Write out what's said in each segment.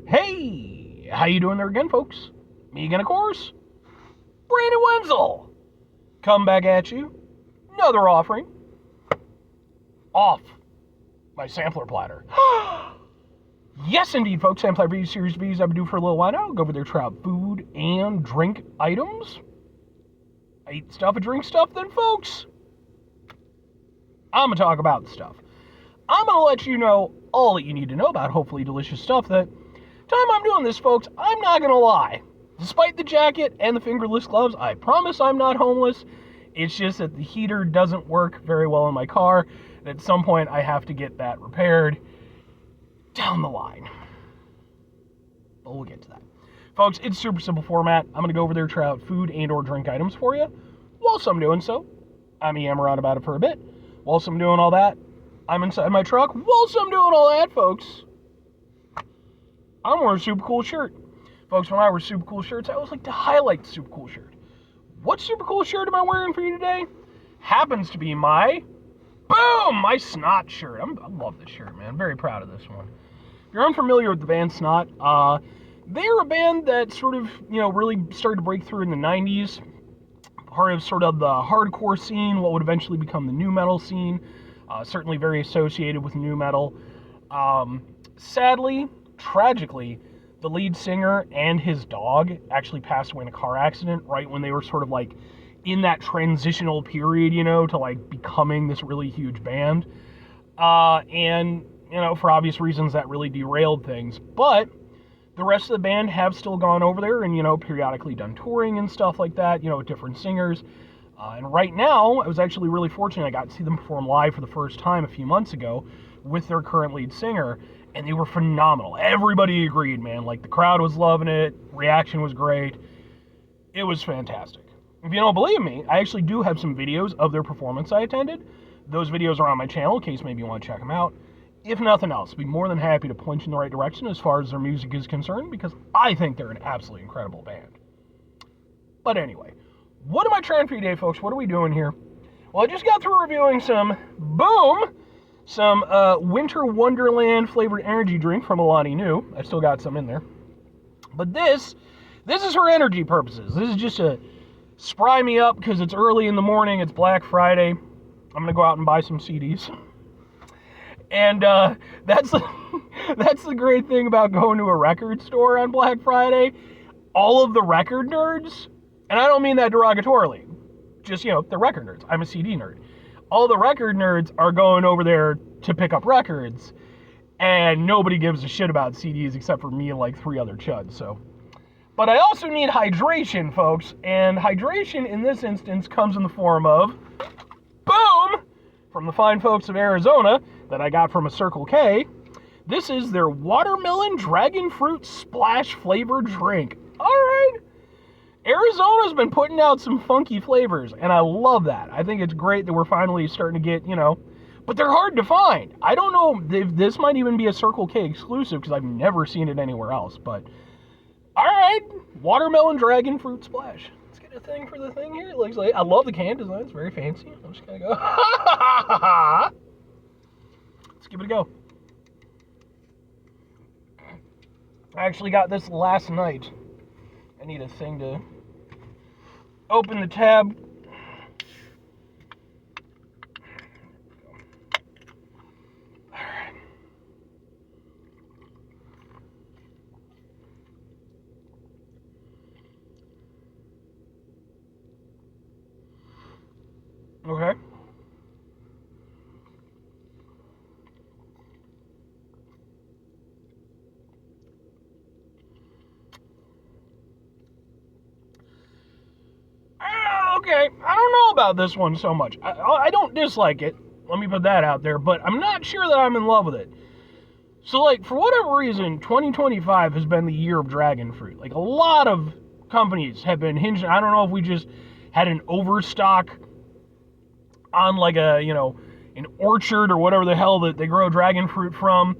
Hey, how you doing there again, folks? Me again, of course. Brandon Wenzel. Come back at you. Another offering. Off my sampler platter. Yes, indeed, folks. Sampler B Series B's I've been doing for a little while now. Go over there, try out food and drink items. I eat stuff and drink stuff, then, folks. I'm going to talk about the stuff. I'm going to let you know all that you need to know about hopefully delicious stuff that time I'm doing this, folks, I'm not going to lie. Despite the jacket and the fingerless gloves, I promise I'm not homeless. It's just that the heater doesn't work very well in my car. And at some point, I have to get that repaired down the line. But we'll get to that. Folks, it's super simple format. I'm going to go over there, try out food and or drink items for you. Whilst I'm doing so, I'm yammer on about it for a bit. Whilst I'm doing all that, I'm inside my truck. Whilst I'm doing all that, folks, I'm wearing a super cool shirt. Folks, when I wear super cool shirts, I always like to highlight the super cool shirt. What super cool shirt am I wearing for you today? Happens to be my Snot shirt. I love this shirt, man. I'm very proud of this one. If you're unfamiliar with the band Snot, they're a band that sort of, really started to break through in the 90s. Part of sort of the hardcore scene, what would eventually become the nu metal scene. Certainly very associated with nu metal. Sadly, tragically, the lead singer and his dog actually passed away in a car accident right when they were sort of like in that transitional period, to like becoming this really huge band. And, for obvious reasons that really derailed things. But the rest of the band have still gone over there and, periodically done touring and stuff like that, with different singers. And right now, I was actually really fortunate. I got to see them perform live for the first time a few months ago with their current lead singer. And they were phenomenal. Everybody agreed, man. Like, the crowd was loving it. Reaction was great. It was fantastic. If you don't believe me, I actually do have some videos of their performance I attended. Those videos are on my channel in case maybe you want to check them out. If nothing else, I'd be more than happy to point you in the right direction as far as their music is concerned, because I think they're an absolutely incredible band. But anyway, what am I trying for you today, folks? What are we doing here? Well, I just got through reviewing some Winter Wonderland flavored energy drink from Alani Nu. I still got some in there. But this is for energy purposes. This is just a spry me up because it's early in the morning. It's Black Friday. I'm going to go out and buy some CDs. And that's the great thing about going to a record store on Black Friday. All of the record nerds, and I don't mean that derogatorily, just, the record nerds. I'm a CD nerd. All the record nerds are going over there to pick up records, and nobody gives a shit about CDs except for me and like 3 other chuds, so. But I also need hydration, folks, and hydration in this instance comes in the form of, from the fine folks of Arizona that I got from a Circle K. This is their Watermelon Dragonfruit Splash flavored drink. All right. Arizona's been putting out some funky flavors, and I love that. I think it's great that we're finally starting to get, but they're hard to find. I don't know if this might even be a Circle K exclusive, because I've never seen it anywhere else, but all right, Watermelon Dragon Fruit Splash. Let's get a thing for the thing here. It looks like, I love the can design. It's very fancy. I'm just going to go, Let's give it a go. I actually got this last night. I need a thing to open the tab. Alright. Okay. Okay, I don't know about this one so much. I don't dislike it. Let me put that out there, but I'm not sure that I'm in love with it. So, like, for whatever reason, 2025 has been the year of dragon fruit. Like, a lot of companies have been hinging. I don't know if we just had an overstock on, like, an orchard or whatever the hell that they grow dragon fruit from,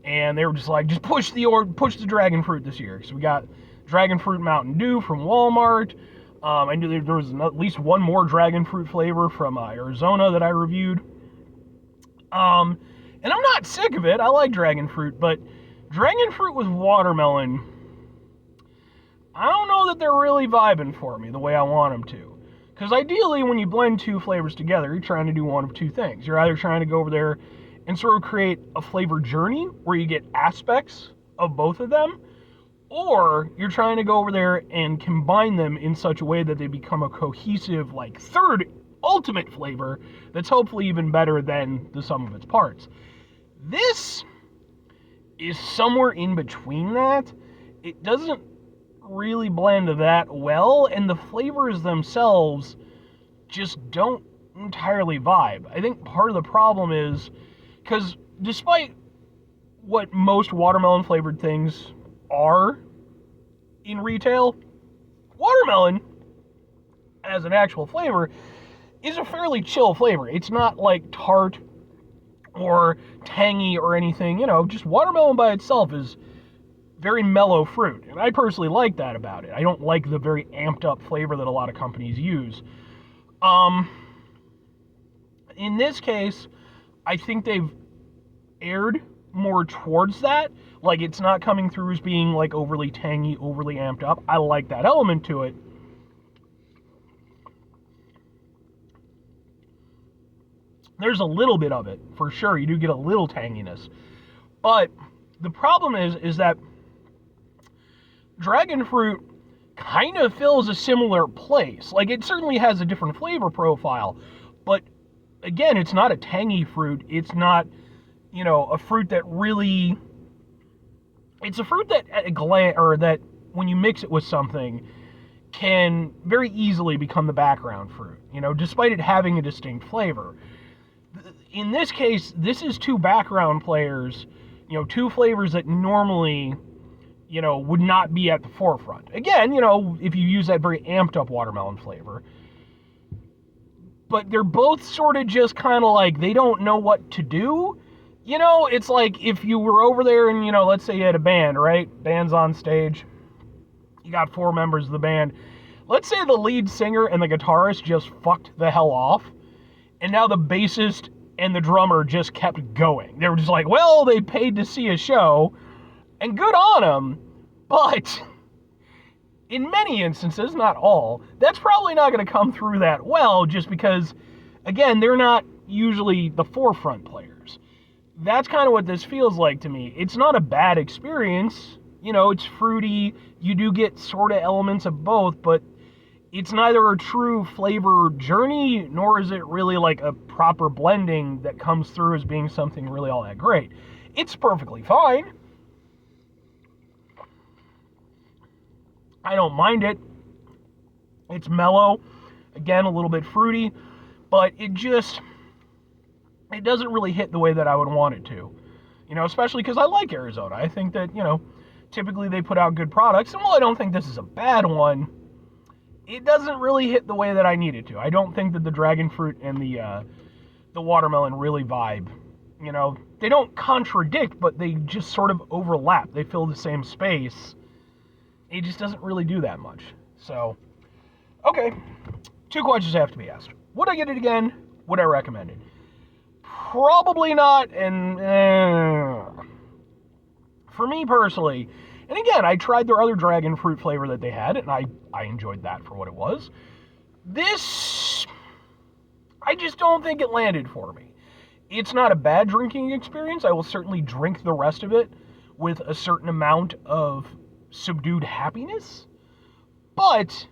and they were just like, just push the dragon fruit this year. So we got dragon fruit Mountain Dew from Walmart. I knew there was at least one more dragon fruit flavor from Arizona that I reviewed. And I'm not sick of it. I like dragon fruit, but Dragonfruit with watermelon, I don't know that they're really vibing for me the way I want them to. Because ideally, when you blend two flavors together, you're trying to do one of two things. You're either trying to go over there and sort of create a flavor journey where you get aspects of both of them, or you're trying to go over there and combine them in such a way that they become a cohesive, like, third ultimate flavor that's hopefully even better than the sum of its parts. This is somewhere in between that. It doesn't really blend that well, and the flavors themselves just don't entirely vibe. I think part of the problem is because despite what most watermelon flavored things are in retail, watermelon as an actual flavor is a fairly chill flavor. It's not like tart or tangy or anything, just watermelon by itself is very mellow fruit, and I personally like that about it. I don't like the very amped up flavor that a lot of companies use. In this case, I think they've aired more towards that. Like, it's not coming through as being like overly tangy, overly amped up. I like that element to it. There's a little bit of it, for sure. You do get a little tanginess. But the problem is that Dragonfruit kind of fills a similar place. Like, it certainly has a different flavor profile, but again, it's not a tangy fruit. It's not, a fruit that really... It's a fruit that at a glance, or that when you mix it with something, can very easily become the background fruit, despite it having a distinct flavor. In this case, this is two background players, two flavors that normally, would not be at the forefront. Again, if you use that very amped up watermelon flavor. But they're both sort of just kind of like, they don't know what to do. It's like if you were over there and, let's say you had a band, right? Band's on stage. You got 4 members of the band. Let's say the lead singer and the guitarist just fucked the hell off. And now the bassist and the drummer just kept going. They were just like, well, they paid to see a show, and good on them, but in many instances, not all, that's probably not going to come through that well, just because, again, they're not usually the forefront players. That's kind of what this feels like to me. It's not a bad experience. It's fruity. You do get sort of elements of both, but it's neither a true flavor journey, nor is it really like a proper blending that comes through as being something really all that great. It's perfectly fine. I don't mind it. It's mellow. Again, a little bit fruity, but it doesn't really hit the way that I would want it to. Especially because I like Arizona. I think that, typically they put out good products, and while I don't think this is a bad one, it doesn't really hit the way that I need it to. I don't think that the Dragonfruit and the watermelon really vibe. They don't contradict, but they just sort of overlap. They fill the same space. It just doesn't really do that much. So, okay. 2 questions have to be asked. Would I get it again? Would I recommend it? Probably not, and for me personally, and again, I tried their other dragon fruit flavor that they had, and I enjoyed that for what it was. This, I just don't think it landed for me. It's not a bad drinking experience. I will certainly drink the rest of it with a certain amount of subdued happiness, but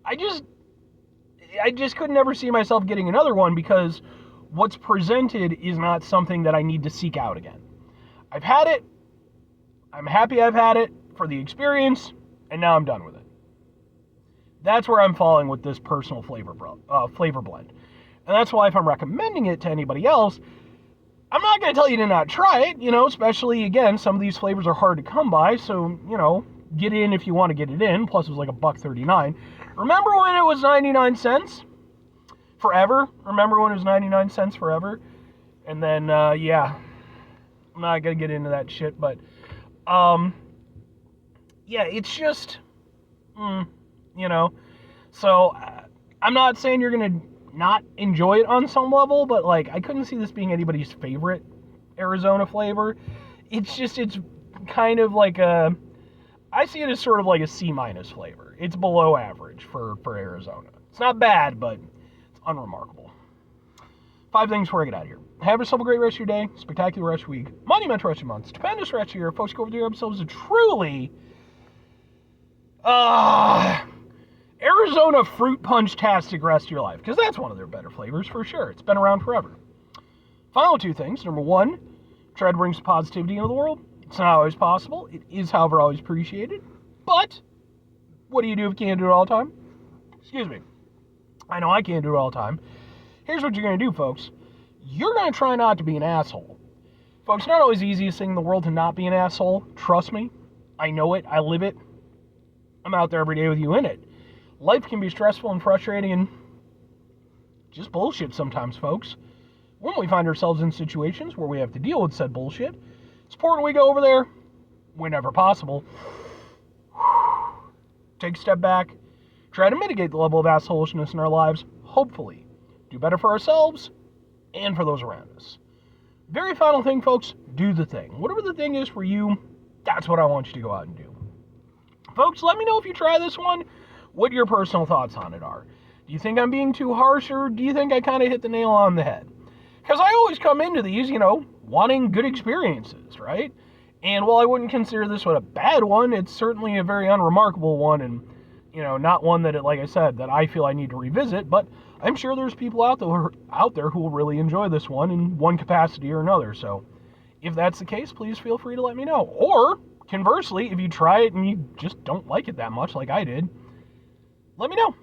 I just could never see myself getting another one because what's presented is not something that I need to seek out again. I've had it. I'm happy I've had it for the experience, and now I'm done with it. That's where I'm falling with this personal flavor blend. And that's why if I'm recommending it to anybody else, I'm not going to tell you to not try it, especially, again, some of these flavors are hard to come by, so, get in if you want to get it in, plus it was like $1.39. Remember when it was 99 cents? Forever? Remember when it was 99 cents forever? And then, yeah, I'm not going to get into that shit, but, yeah, it's just, so I'm not saying you're going to not enjoy it on some level, but, like, I couldn't see this being anybody's favorite Arizona flavor. It's just, it's kind of like I see it as sort of like a C- flavor. It's below average for Arizona. It's not bad, but it's unremarkable. 5 things before I get out of here. Have yourself a great rest of your day, spectacular rest of your week, monumental rest of your month, stupendous rest of your year. Folks, go over to yourselves a truly Arizona fruit punch-tastic rest of your life, because that's one of their better flavors for sure. It's been around forever. Final 2 things. Number 1, try to bring some positivity into the world. It's not always possible. It is, however, always appreciated. But what do you do if you can't do it all the time? Excuse me. I know I can't do it all the time. Here's what you're going to do, folks. You're going to try not to be an asshole. Folks, it's not always the easiest thing in the world to not be an asshole. Trust me. I know it. I live it. I'm out there every day with you in it. Life can be stressful and frustrating and just bullshit sometimes, folks. When we find ourselves in situations where we have to deal with said bullshit, it's important we go over there whenever possible. Take a step back. Try to mitigate the level of assholishness in our lives. Hopefully, do better for ourselves and for those around us. Very final thing, folks, do the thing. Whatever the thing is for you, that's what I want you to go out and do. Folks, let me know if you try this one, what your personal thoughts on it are. Do you think I'm being too harsh, or do you think I kind of hit the nail on the head? Because I always come into these, wanting good experiences, right? And while I wouldn't consider this one a bad one, it's certainly a very unremarkable one, and, not one that, like I said, that I feel I need to revisit, but I'm sure there's people out there who will really enjoy this one in one capacity or another. So if that's the case, please feel free to let me know. Or conversely, if you try it and you just don't like it that much like I did, let me know.